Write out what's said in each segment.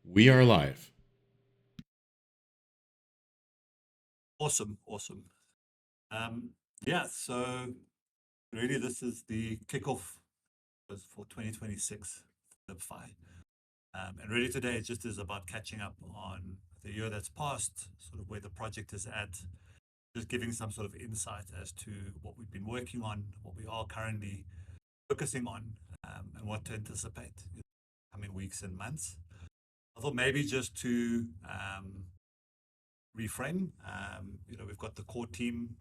We are live. Awesome, awesome. Yeah, so really this is the kickoff for 2026 LibFi. And really today it just is about catching up on the year that's passed, sort of where the project is at, just giving some sort of insight as to what we've been working on, what we are currently focusing on, and what to anticipate in the coming weeks and months. I thought maybe just to reframe, we've got the core team.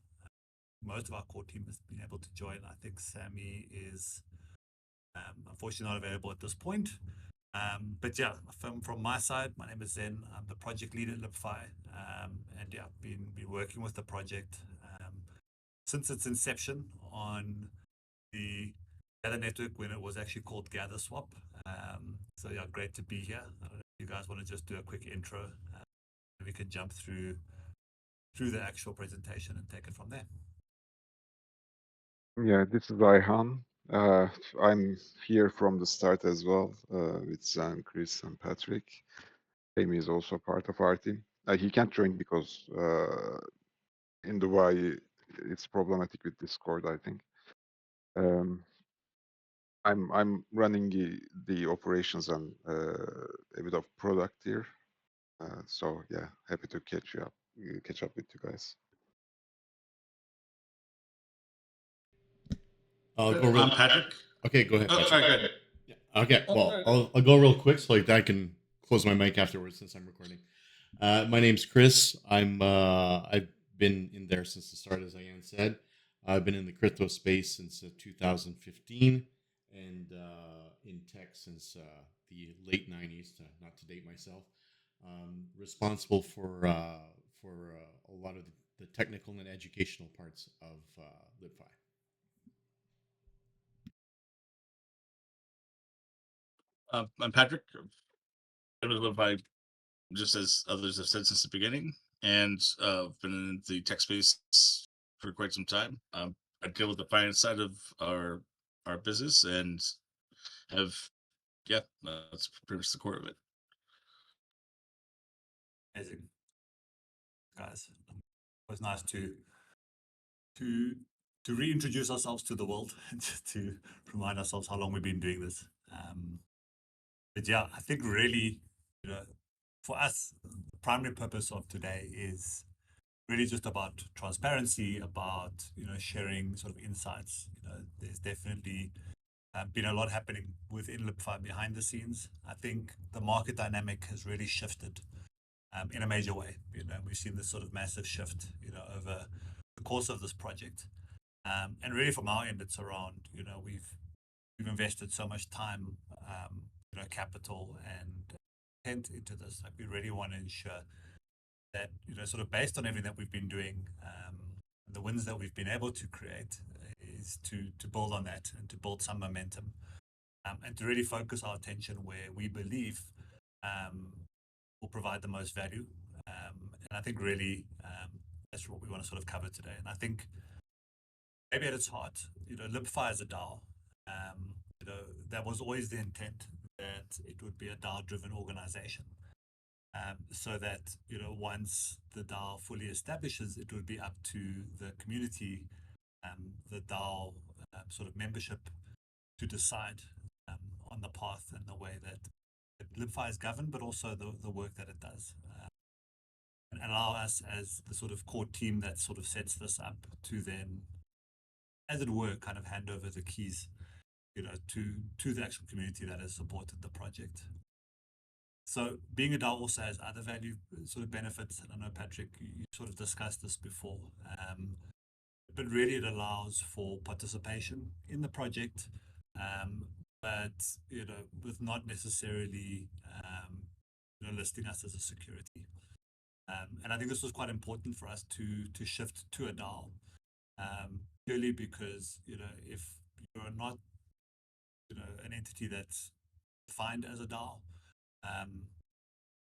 Most of our core team has been able to join. I think Sammy is unfortunately not available at this point. But yeah, from my side, my name is Zen. I'm the project lead at LibFi. And yeah, been working with the project since its inception on the Gather network when it was actually called GatherSwap. So yeah, great to be here. I don't know if you guys want to just do a quick intro. We can jump through the actual presentation and take it from there. Yeah, this is Ayhan. I'm here from the start as well with Sam, Chris, and Patrick. Amy is also part of our team. He can't join because in Dubai it's problematic with Discord, I think. I'm running the operations and a bit of product here. So yeah, happy to catch up with you guys. I'll go real. Patrick. Okay, go ahead. Oh, Patrick. sorry, go ahead. Yeah. Okay. Well, I'll go real quick so like I can close my mic afterwards since I'm recording. My name's Chris. I've been in there since the start, as Ayan said. I've been in the crypto space since 2015 and in tech since the late 90s, not to date myself. Responsible for a lot of the technical and educational parts of LibFi. I'm Patrick. I've been LibFi just as others have said since the beginning, and been in the tech space for quite some time. I deal with the finance side of our business, and have that's pretty much the core of it. Amazing, guys. It was nice to reintroduce ourselves to the world and just to remind ourselves how long we've been doing this. But yeah, I think really, for us, the primary purpose of today is really just about transparency, about sharing sort of insights. There's definitely been a lot happening within LibFi behind the scenes. I think the market dynamic has really shifted in a major way. We've seen this sort of massive shift, over the course of this project. And really from our end, it's around, we've invested so much time, capital and intent into this. Like we really want to ensure that, sort of based on everything that we've been doing, the wins that we've been able to create is to build on that and to build some momentum, and to really focus our attention where we believe will provide the most value. And I think really that's what we want to sort of cover today. And I think maybe at its heart, LibFi is a DAO. That was always the intent, that it would be a DAO-driven organization. So that, once the DAO fully establishes, it would be up to the community, the DAO sort of membership to decide on the path and the way that LibFi is governed, but also the work that it does. And allow us as the sort of core team that sort of sets this up to then, as it were, kind of hand over the keys, to the actual community that has supported the project. So being a DAO also has other value sort of benefits. And I know, Patrick, you sort of discussed this before. But really it allows for participation in the project, but, with not necessarily, listing us as a security. And I think this was quite important for us to shift to a DAO, purely because, if you're not, an entity that's defined as a DAO,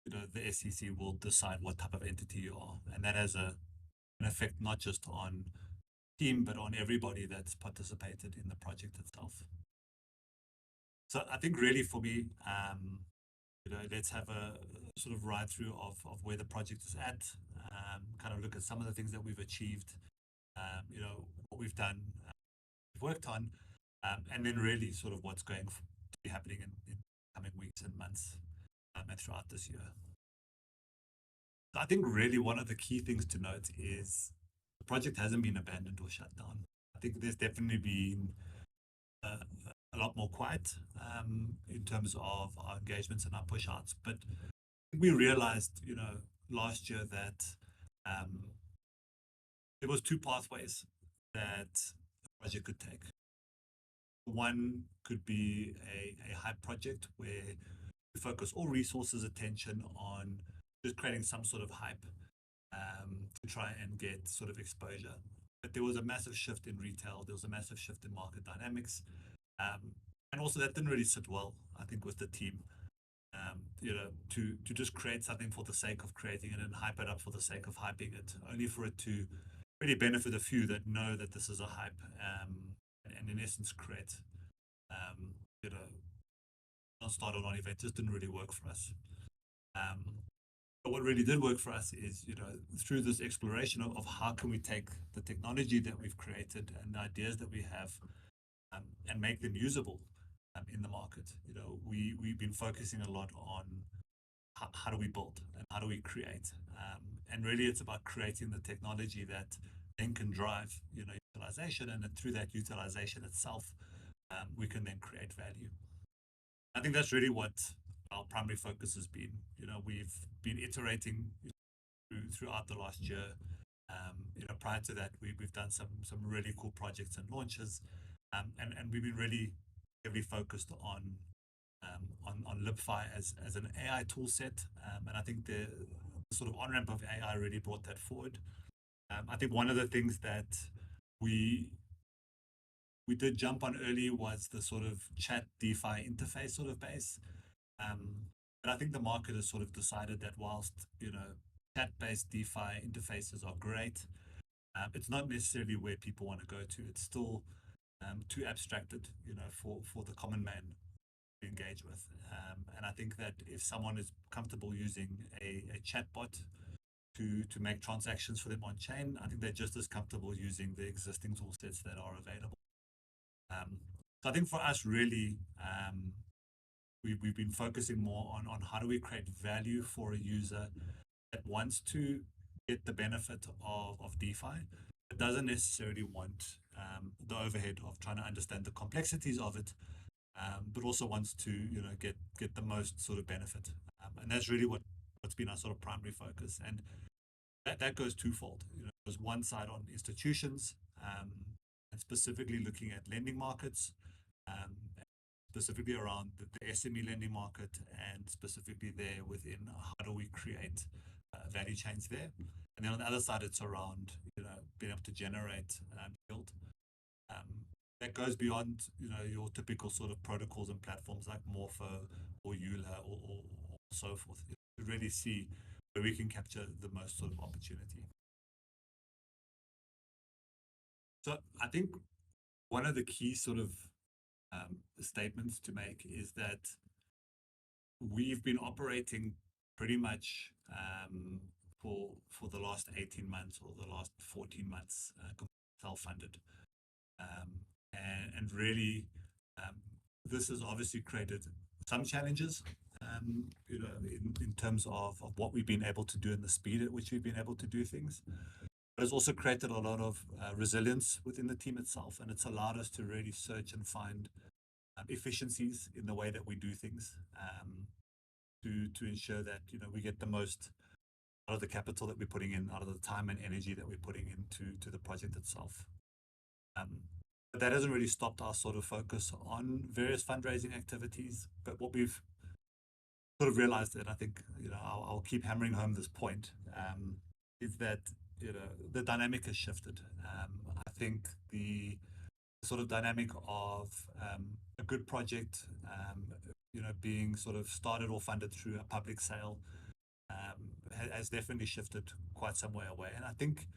the SEC will decide what type of entity you are, and that has an effect not just on team but on everybody that's participated in the project itself. So I think really for me, let's have a sort of ride through of where the project is at, kind of look at some of the things that we've achieved, what we've done, worked on, and then really sort of what's going to be happening in coming weeks and months, and throughout this year. So I think really one of the key things to note is the project hasn't been abandoned or shut down. I think there's definitely been a lot more quiet in terms of our engagements and our push outs, but we realized, last year that there was two pathways that the project could take. One could be a hype project where we focus all resources, attention on just creating some sort of hype to try and get sort of exposure. But there was a massive shift in retail. There was a massive shift in market dynamics. And also that didn't really sit well, I think, with the team. To just create something for the sake of creating it and hype it up for the sake of hyping it, only for it to really benefit a few that know that this is a hype, and in essence create, non-start or non-event. Just didn't really work for us. But what really did work for us is, through this exploration of how can we take the technology that we've created and the ideas that we have, and make them usable in the market. We've been focusing a lot on how do we build and how do we create, and really it's about creating the technology that then can drive utilization, and then through that utilization itself, we can then create value. I think that's really what our primary focus has been. We've been iterating throughout the last year. Prior to that, we've done some really cool projects and launches, and we've been really heavily focused on LibFi as an AI tool set, and I think the sort of on-ramp of AI really brought that forward. I think one of the things that we did jump on early was the sort of chat DeFi interface sort of base. But I think the market has sort of decided that whilst, chat-based DeFi interfaces are great, it's not necessarily where people want to go to. It's still too abstracted, for the common man to engage with. And I think that if someone is comfortable using a chatbot to make transactions for them on chain, I think they're just as comfortable using the existing tool sets that are available. So I think for us, really, we've been focusing more on how do we create value for a user that wants to get the benefit of DeFi, but doesn't necessarily want the overhead of trying to understand the complexities of it, but also wants to get the most sort of benefit. And that's really what's been our sort of primary focus. And that goes twofold. There's one side on institutions, and specifically looking at lending markets, specifically around the SME lending market, and specifically there within how do we create value chains there. And then on the other side, it's around being able to generate yield. That goes beyond your typical sort of protocols and platforms like Morpho or Euler or so forth, to really see where we can capture the most sort of opportunity. So I think one of the key sort of statements to make is that we've been operating pretty much for the last 18 months or the last 14 months self-funded, and really this has obviously created some challenges in terms of what we've been able to do and the speed at which we've been able to do things. But it's also created a lot of resilience within the team itself, and it's allowed us to really search and find efficiencies in the way that we do things, to ensure that we get the most out of the capital that we're putting in, out of the time and energy that we're putting into the project itself. But that hasn't really stopped our sort of focus on various fundraising activities. But what we've sort of realized, that I think I'll keep hammering home this point, is that the dynamic has shifted. I think the sort of dynamic of a good project, being sort of started or funded through a public sale, has definitely shifted quite some way away. And I think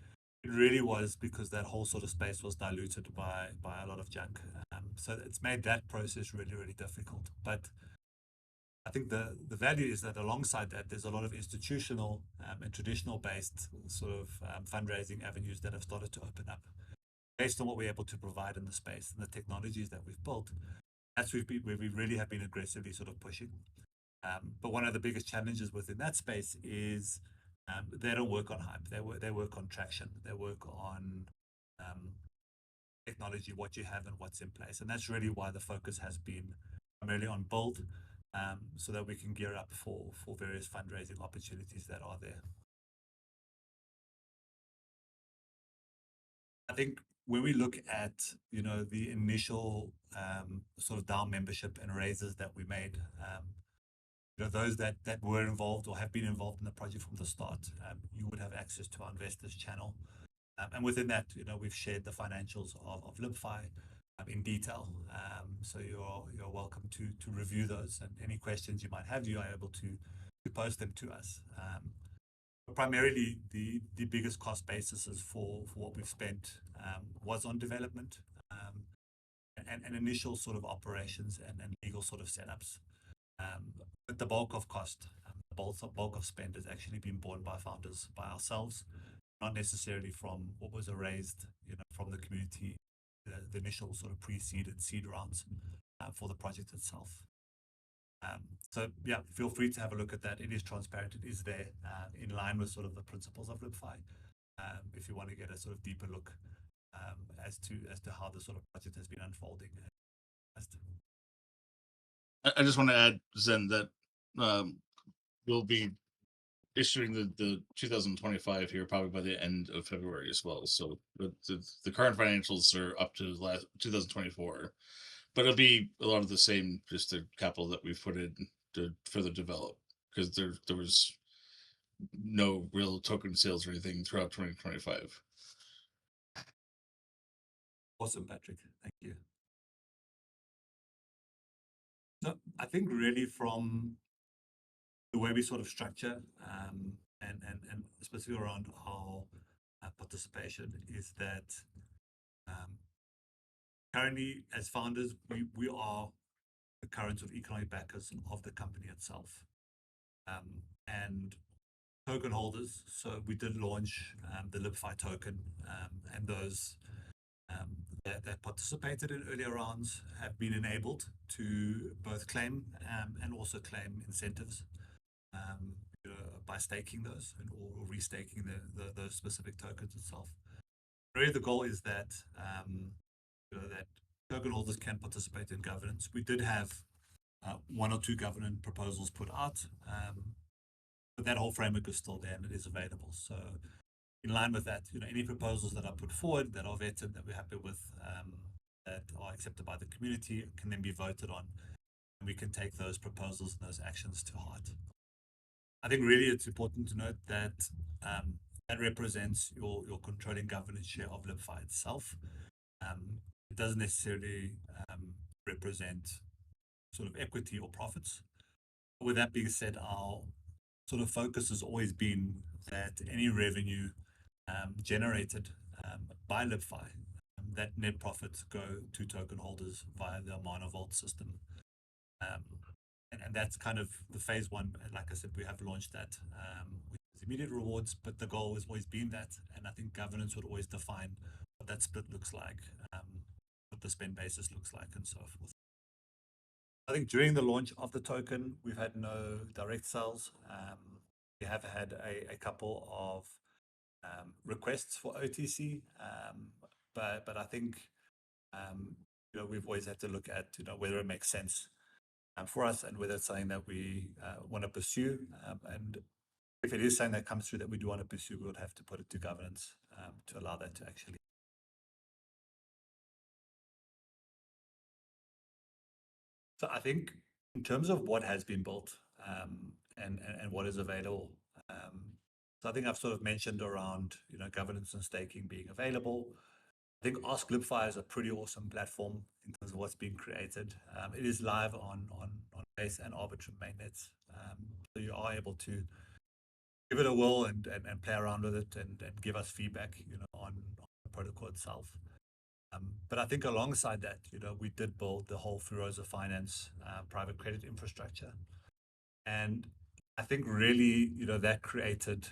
it really was because that whole sort of space was diluted by a lot of junk. So it's made that process really, really difficult. But I think the value is that alongside that, there's a lot of institutional and traditional based sort of fundraising avenues that have started to open up based on what we're able to provide in the space and the technologies that we've built. That's where we really have been aggressively sort of pushing. But one of the biggest challenges within that space is they don't work on hype. They work on traction. They work on technology, what you have and what's in place. And that's really why the focus has been primarily on build, so that we can gear up for various fundraising opportunities that are there. I think when we look at, the initial sort of DAO membership and raises that we made, those that were involved or have been involved in the project from the start, you would have access to our investors channel. And within that, we've shared the financials of LibFi in detail. So you're welcome to review those, and any questions you might have, you are able to post them to us. But primarily, the biggest cost basis is for what we've spent was on development and initial sort of operations and legal sort of setups. But the bulk of cost, the bulk of spend has actually been borne by founders, by ourselves, not necessarily from what was raised, from the community, the initial sort of pre-seed and seed rounds for the project itself. So yeah, feel free to have a look at that. It is transparent. It is there in line with sort of the principles of LibFi. If you want to get a sort of deeper look as to how the sort of project has been unfolding. I just want to add, Zen, that we'll be issuing the 2025 here probably by the end of February as well. So the current financials are up to 2024, but it'll be a lot of the same, just the capital that we've put in to further develop, because there was no real token sales or anything throughout 2025. Awesome, Patrick. Thank you. So I think really from the way we sort of structure and specifically around our participation is that currently as founders, we are the current sort of economic backers of the company itself. And token holders, so we did launch the LibFi token, and those that participated in earlier rounds have been enabled to both claim and also claim incentives by staking those or restaking those specific tokens itself. Really, the goal is that that token holders can participate in governance. We did have one or two governance proposals put out, but that whole framework is still there and it is available. So in line with that, any proposals that are put forward that are vetted, that we're happy with, that are accepted by the community, can then be voted on, and we can take those proposals and those actions to heart. I think really it's important to note that that represents your controlling governance share of LibFi itself. It doesn't necessarily represent sort of equity or profits. With that being said, our sort of focus has always been that any revenue generated by LibFi, that net profits go to token holders via the Mana Vault system. And that's kind of the phase one. And like I said, we have launched that with immediate rewards, but the goal has always been that. And I think governance would always define what that split looks like, what the spend basis looks like, and so forth. I think during the launch of the token, we've had no direct sales. We have had a couple of requests for OTC, but I think we've always had to look at whether it makes sense for us and whether it's something that we want to pursue. And if it is something that comes through that we do want to pursue, we would have to put it to governance to allow that to actually. So I think in terms of what has been built and what is available, so I think I've sort of mentioned around governance and staking being available. I think Ask LibFi is a pretty awesome platform in terms of what's being created. It is live on Base and Arbitrum mainnets, so you are able to give it a whirl and play around with it and give us feedback on the protocol itself. But I think alongside that, we did build the whole Deveraux finance private credit infrastructure. And I think really, that created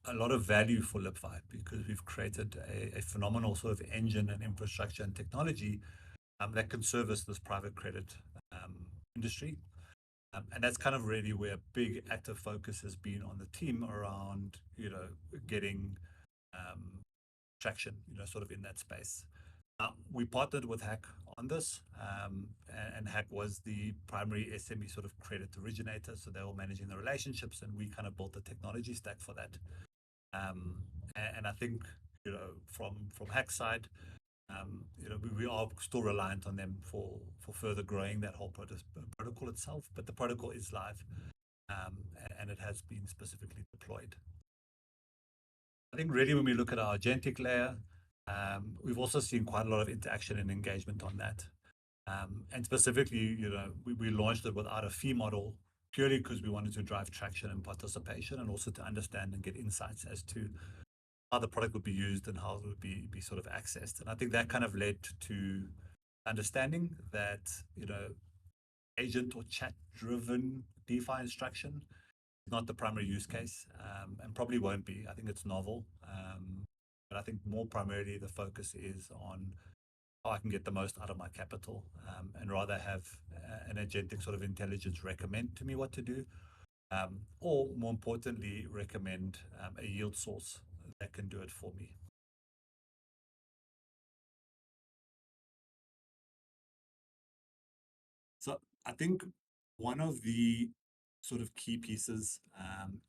a lot of value for LibFi because we've created a phenomenal sort of engine and infrastructure and technology that can service this private credit industry. And that's kind of really where a big active focus has been on the team around, getting traction, sort of in that space. We partnered with Hack on this, and Hack was the primary SME sort of credit originator. So they were managing the relationships, and we kind of built the technology stack for that. And I think, from Hack's side, we are still reliant on them for further growing that whole protocol itself. But the protocol is live, and it has been specifically deployed. I think really when we look at our agentic layer, we've also seen quite a lot of interaction and engagement on that. And specifically, we launched it without a fee model purely because we wanted to drive traction and participation and also to understand and get insights as to how the product would be used and how it would be sort of accessed. And I think that kind of led to understanding that, agent or chat-driven DeFi instruction is not the primary use case, and probably won't be. I think it's novel. But I think more primarily the focus is on how I can get the most out of my capital, and rather have an agentic sort of intelligence recommend to me what to do, or more importantly, recommend a yield source that can do it for me. So I think one of the sort of key pieces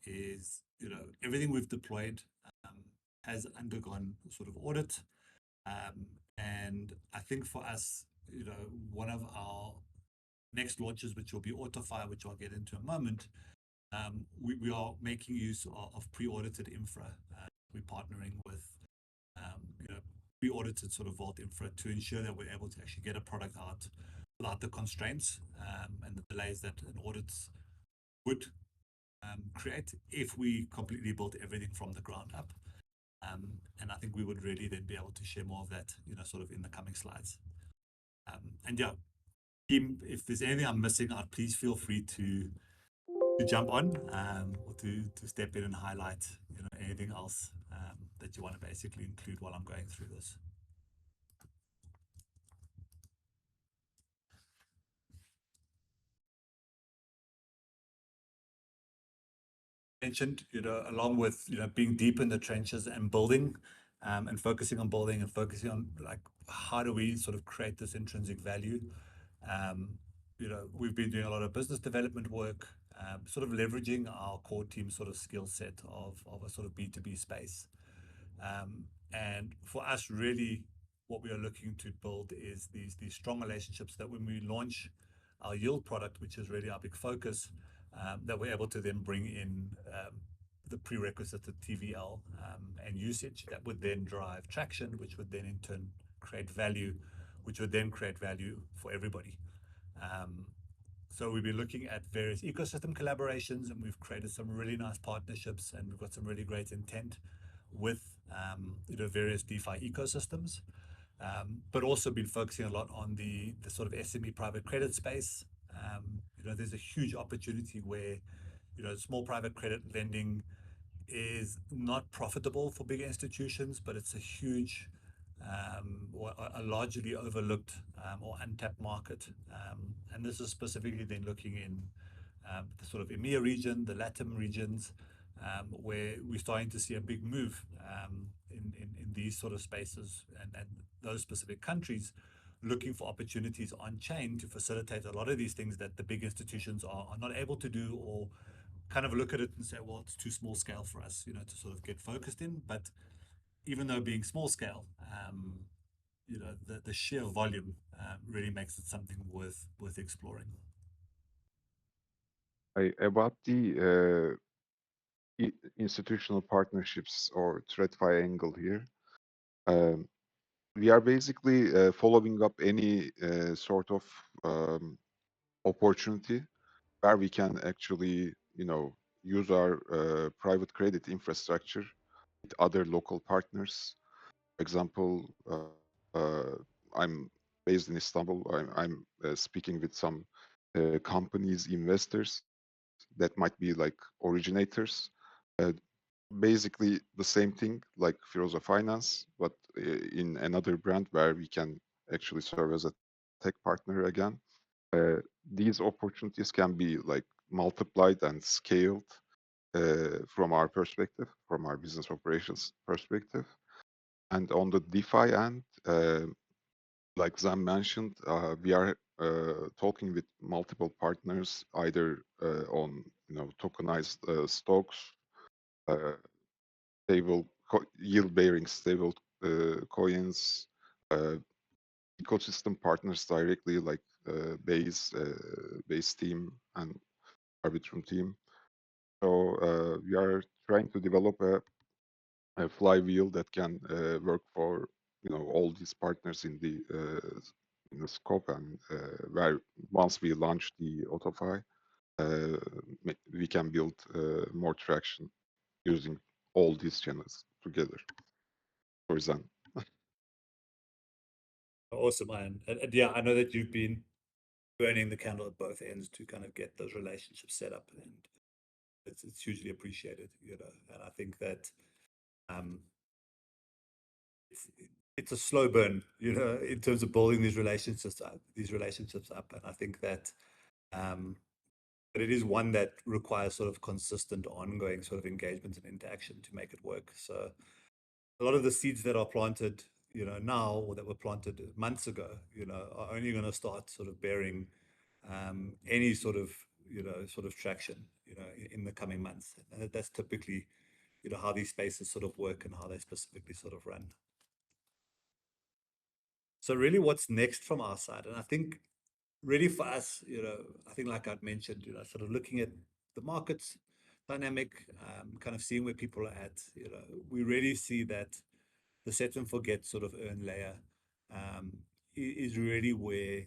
is, everything we've deployed has undergone sort of audit. And I think for us, one of our next launches, which will be AutoFi, which I'll get into in a moment, we are making use of pre-audited infra. We're partnering with, pre-audited sort of vault infra to ensure that we're able to actually get a product out without the constraints and the delays that an audit would create if we completely built everything from the ground up. And I think we would really then be able to share more of that, sort of in the coming slides. And yeah, team, if there's anything I'm missing out, please feel free to jump on, or to step in and highlight, anything else that you want to basically include while I'm going through this. Mentioned, along with, being deep in the trenches and building, and focusing on building and focusing on like, how do we sort of create this intrinsic value? We've been doing a lot of business development work, sort of leveraging our core team sort of skill set of a sort of B2B space. And for us, really, what we are looking to build is these strong relationships that when we launch our yield product, which is really our big focus, that we're able to then bring in the prerequisite of TVL and usage that would then drive traction, which would then in turn create value, which would then create value for everybody. So we've been looking at various ecosystem collaborations, and we've created some really nice partnerships, and we've got some really great intent with various DeFi ecosystems, but also been focusing a lot on the sort of SME private credit space. There's a huge opportunity where small private credit lending is not profitable for bigger institutions, but it's a huge or a largely overlooked or untapped market. And this is specifically then looking in the sort of EMEA region, the LATAM regions, where we're starting to see a big move in these sort of spaces and those specific countries looking for opportunities on chain to facilitate a lot of these things that the big institutions are not able to do, or kind of look at it and say, well, it's too small scale for us, to sort of get focused in. But even though being small scale, the sheer volume really makes it something worth exploring. About the institutional partnerships or TradFi angle here, we are basically following up any sort of opportunity where we can actually, use our private credit infrastructure with other local partners. For example, I'm based in Istanbul. I'm speaking with some companies, investors that might be like originators. Basically the same thing like Firoza Finance, but in another brand where we can actually serve as a tech partner again. These opportunities can be like multiplied and scaled from our perspective, from our business operations perspective. And on the DeFi end, like Zam mentioned, we are talking with multiple partners, either on tokenized stocks, stable yield-bearing stable coins, ecosystem partners directly like Base team and Arbitrum team. So we are trying to develop a flywheel that can work for all these partners in the scope, and where once we launch the AutoFi, we can build more traction using all these channels together. For example. Awesome, Ian. And yeah, I know that you've been burning the candle at both ends to kind of get those relationships set up, and it's hugely appreciated, and I think that it's a slow burn, in terms of building these relationships up. And I think that but it is one that requires sort of consistent, ongoing sort of engagement and interaction to make it work. So a lot of the seeds that are planted, now, or that were planted months ago, are only going to start sort of bearing any sort of traction, in the coming months. And that's typically, how these spaces sort of work and how they specifically sort of run. So really, what's next from our side? And I think really for us, I think like I'd mentioned, sort of looking at the markets dynamic, kind of seeing where people are at, we really see that the set and forget sort of earn layer is really where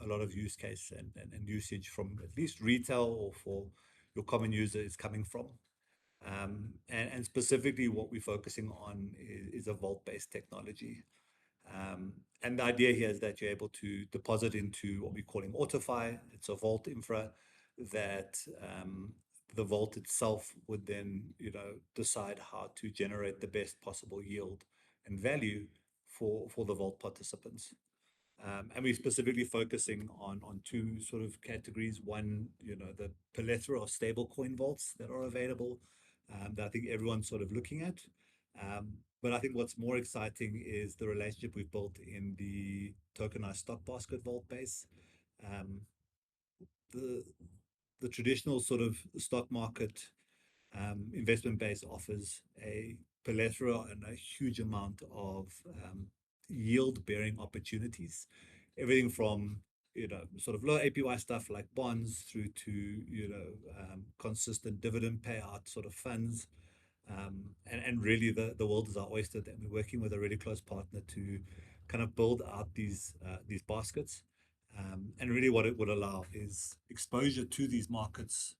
a lot of use case and usage from at least retail or for your common user is coming from. And specifically what we're focusing on is a vault-based technology. And the idea here is that you're able to deposit into what we're calling AutoFi. It's a vault infra that the vault itself would then, decide how to generate the best possible yield and value for the vault participants. And we're specifically focusing on two sort of categories. One, the plethora of stablecoin vaults that are available, that I think everyone's sort of looking at. But I think what's more exciting is the relationship we've built in the tokenized stock basket vault base. The traditional sort of stock market investment base offers a plethora and a huge amount of yield bearing opportunities, everything from sort of low APY stuff like bonds through to consistent dividend payout sort of funds, and really the world is our oyster. That we're working with a really close partner to kind of build out these baskets, and really what it would allow is exposure to these markets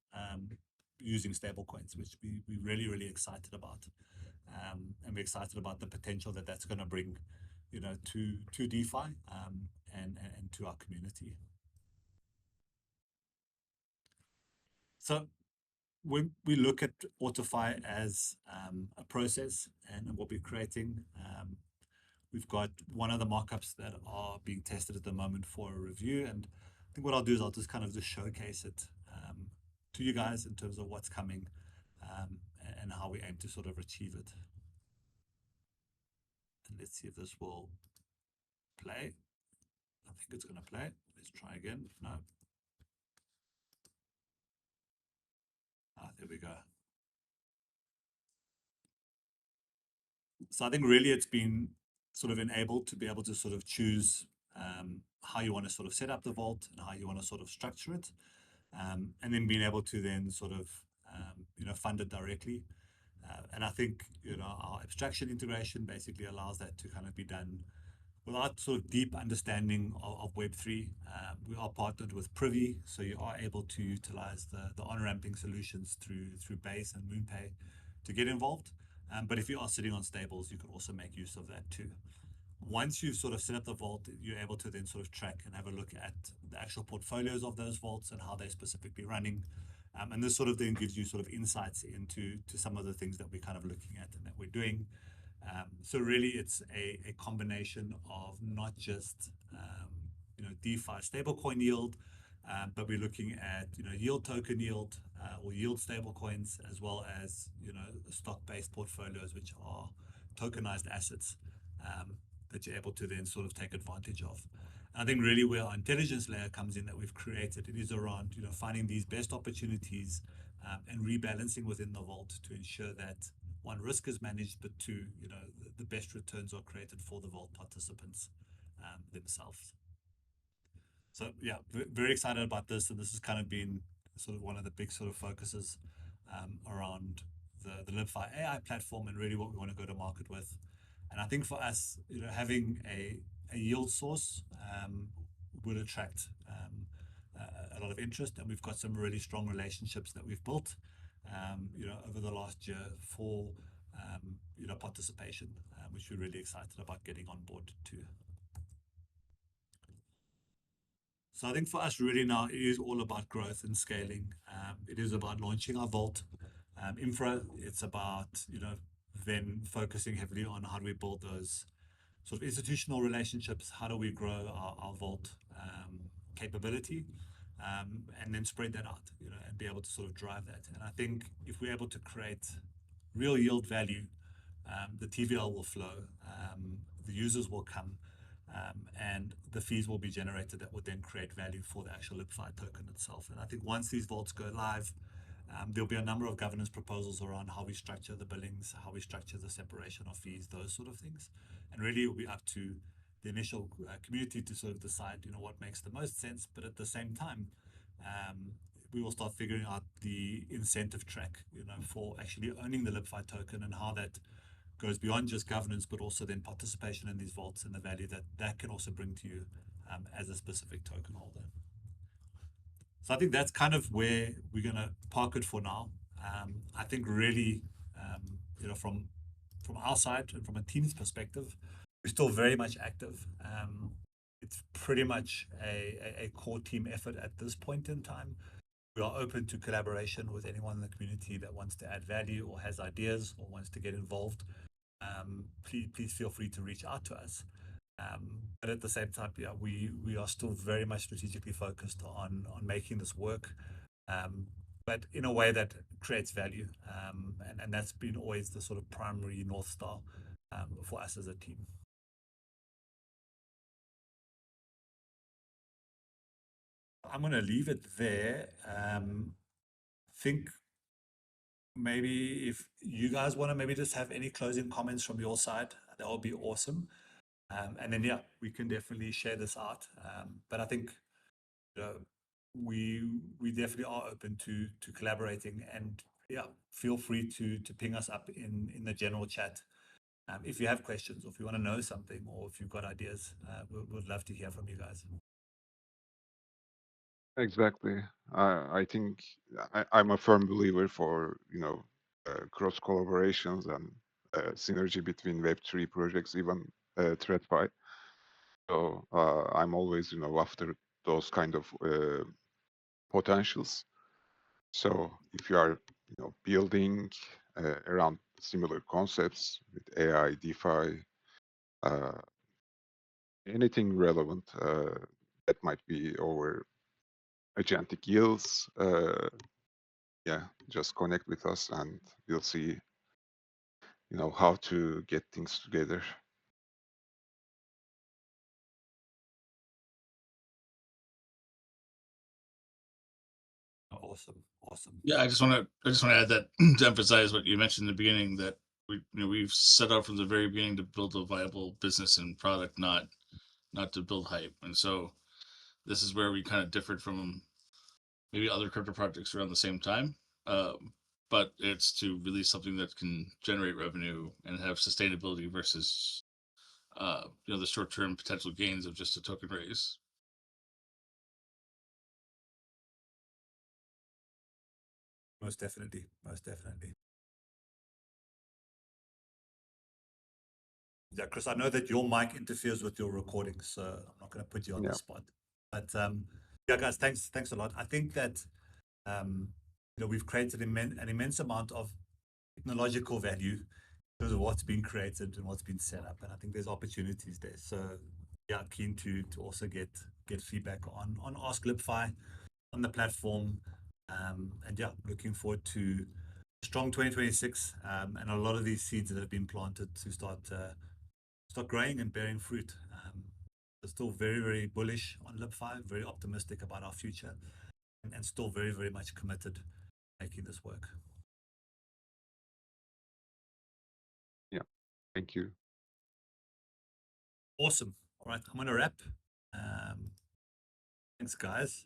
using stable coins, which we're really excited about, and we're excited about the potential that that's going to bring to DeFi and to our community. So when we look at AutoFi as a process and what we're creating, we've got one of the mockups that are being tested at the moment for a review, and I think what I'll do is I'll just kind of showcase it to you guys in terms of what's coming and how we aim to sort of achieve it. And let's see if this will play. I think it's going to play. Let's try again. No. There we go. So I think really it's been sort of enabled to be able to sort of choose how you want to sort of set up the vault and how you want to sort of structure it, and then being able to then sort of fund it directly. And I think our abstraction integration basically allows that to kind of be done without sort of deep understanding of Web3. We are partnered with Privy, so you are able to utilize the on-ramping solutions through Base and MoonPay to get involved. But if you are sitting on stables, you can also make use of that too. Once you've sort of set up the vault, you're able to then sort of track and have a look at the actual portfolios of those vaults and how they're specifically running. And this sort of then gives you sort of insights into some of the things that we're kind of looking at and that we're doing. So really, it's a combination of not just DeFi stablecoin yield, but we're looking at yield token yield or yield stablecoins, as well as stock-based portfolios, which are tokenized assets that you're able to then sort of take advantage of. I think really where our intelligence layer comes in that we've created, it is around finding these best opportunities and rebalancing within the vault to ensure that one, risk is managed, but two, the best returns are created for the vault participants themselves. So yeah, very excited about this, and this has kind of been sort of one of the big sort of focuses around the LibFi AI platform and really what we want to go to market with. And I think for us, having a yield source would attract a lot of interest, and we've got some really strong relationships that we've built over the last year for participation, which we're really excited about getting on board too. So I think for us really now it is all about growth and scaling. It is about launching our vault infra. It's about then focusing heavily on how do we build those sort of institutional relationships, how do we grow our vault capability, and then spread that out, and be able to sort of drive that. And I think if we're able to create real yield value, the TVL will flow, the users will come, and the fees will be generated that would then create value for the actual LibFi token itself. And I think once these vaults go live, there'll be a number of governance proposals around how we structure the billings, how we structure the separation of fees, those sort of things. And really, it will be up to the initial community to sort of decide, what makes the most sense. But at the same time, we will start figuring out the incentive track, for actually owning the LibFi token and how that goes beyond just governance, but also then participation in these vaults and the value that that can also bring to you as a specific token holder. So I think that's kind of where we're going to park it for now. I think really, from our side and from a team's perspective, we're still very much active. It's pretty much a core team effort at this point in time. We are open to collaboration with anyone in the community that wants to add value or has ideas or wants to get involved. Please feel free to reach out to us. But at the same time, yeah, we are still very much strategically focused on making this work, but in a way that creates value. And that's been always the sort of primary North Star for us as a team. I'm going to leave it there. Think maybe if you guys want to maybe just have any closing comments from your side, that would be awesome. And then, yeah, we can definitely share this out. But I think we definitely are open to collaborating, and yeah, feel free to ping us up in the general chat. If you have questions, or if you want to know something, or if you've got ideas, we'd love to hear from you guys. Exactly. I think I'm a firm believer for cross collaborations and synergy between Web3 projects, even TradFi. So I'm always after those kind of potentials. So if you are building around similar concepts with AI, DeFi, anything relevant that might be over agentic yields, yeah, just connect with us and we'll see how to get things together. Awesome. Yeah, I just want to add that to emphasize what you mentioned in the beginning, that we've set out from the very beginning to build a viable business and product, not to build hype. And so this is where we kind of differed from maybe other crypto projects around the same time. But it's to release something that can generate revenue and have sustainability versus the short-term potential gains of just a token raise. Most definitely. Yeah, Chris, I know that your mic interferes with your recording, so I'm not going to put you on the spot. But yeah, guys, thanks a lot. I think that we've created an immense amount of technological value in terms of what's been created and what's been set up, and I think there's opportunities there. So yeah, keen to also get feedback on Ask LibFi, on the platform, and yeah, looking forward to a strong 2026, and a lot of these seeds that have been planted to start growing and bearing fruit. We're still very, very bullish on LibFi, very optimistic about our future, and still very, very much committed to making this work. Thank you. Awesome. All right, I'm going to wrap. Thanks, guys.